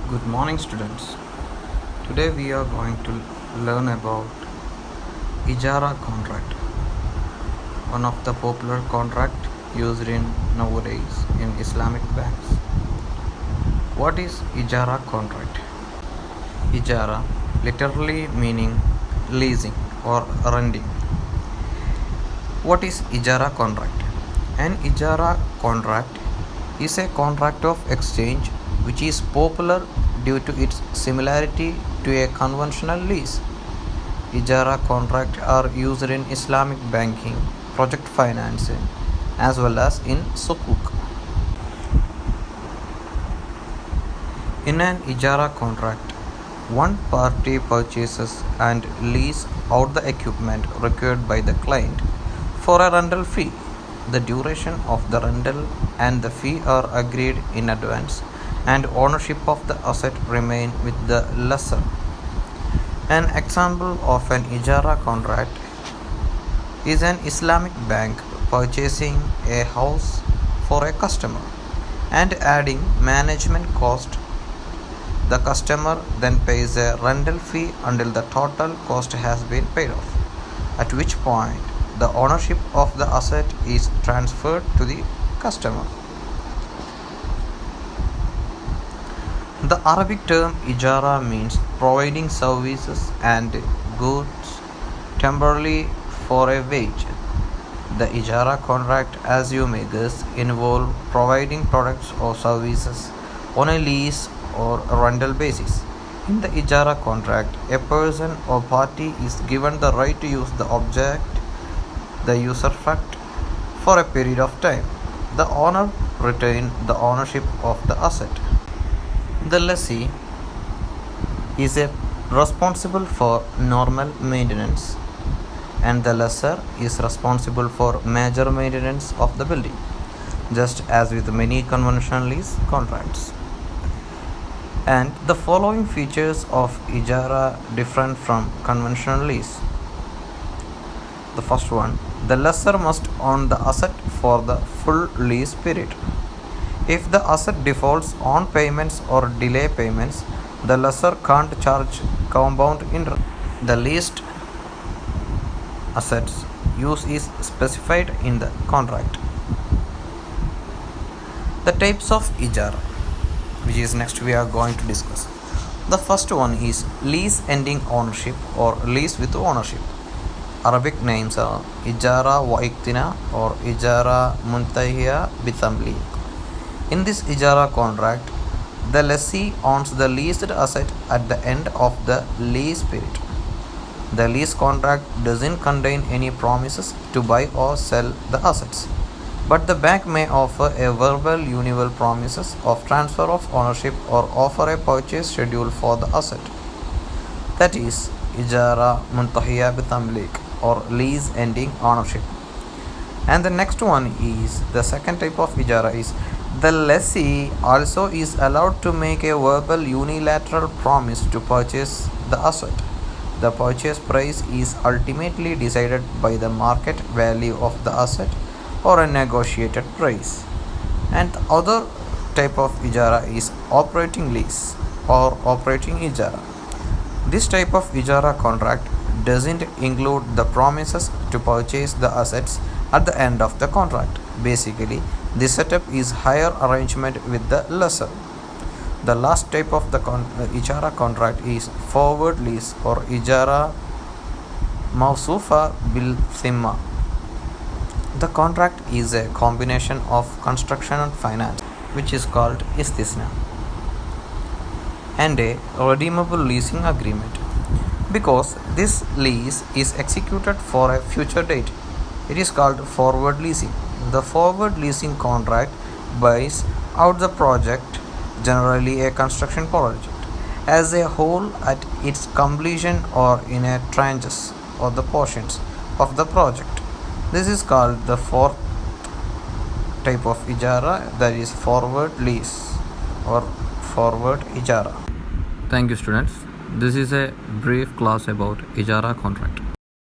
Good morning, students. Today we are going to learn about Ijara contract, one of the popular contract used in nowadays in Islamic banks. What is Ijara contract? Ijara literally meaning leasing or renting. What is Ijara contract? An Ijara contract is a contract of exchange which is popular due to its similarity to a conventional lease. Ijara contracts are used in Islamic banking, project financing, as well as in sukuk. In an Ijara contract, one party purchases and leases out the equipment required by the client for a rental fee. The duration of the rental and the fee are agreed in advance, and ownership of the asset remain with the lessor. An example of an Ijara contract is an Islamic bank purchasing a house for a customer and adding management cost. The customer then pays a rental fee until the total cost has been paid off, at which point the ownership of the asset is transferred to the customer. The Arabic term Ijara means providing services and goods temporarily for a wage. The Ijara contract, as you may guess, involve providing products or services on a lease or rental basis. In the Ijara contract, a person or party is given the right to use the object, the usufruct, for a period of time. The owner retains the ownership of the asset. The lessee is responsible for normal maintenance, and the lessor is responsible for major maintenance of the building, just as with many conventional lease contracts. And the following features of Ijara different from conventional lease. The first one, the lessor must own the asset for the full lease period. If the asset defaults on payments or delay payments, the lessor can't charge compound interest. The leased assets use is specified in the contract. The types of Ijara, which is next we are going to discuss. The first one is lease ending ownership or lease with ownership. Arabic names are Ijara wa Iktina or Ijara Muntahiya Bitamliq. In this Ijara contract, the lessee owns the leased asset at the end of the lease period. The lease contract doesn't contain any promises to buy or sell the assets, but the bank may offer a verbal universal promises of transfer of ownership or offer a purchase schedule for the asset. That is Ijara Muntahiya Bitamliq or lease ending ownership. And the next one is the second type of Ijara is the lessee also is allowed to make a verbal unilateral promise to purchase the asset. The purchase price is ultimately decided by the market value of the asset or a negotiated price. And the other type of Ijara is operating lease or operating Ijara. This type of Ijara contract doesn't include the promises to purchase the assets at the end of the contract. Basically, this setup is hire arrangement with the lessor. The last type of the Ijara contract is forward lease or Ijara Mawsufa bil Thimma. The contract is a combination of construction and finance, which is called Istisna, and a redeemable leasing agreement. Because this lease is executed for a future date, it is called forward leasing. The forward leasing contract buys out the project, generally a construction project, as a whole at its completion or in a tranches or the portions of the project. This is called the fourth type of Ijara, that is forward lease or forward Ijara. Thank you, students. This is a brief class about Ijara contract.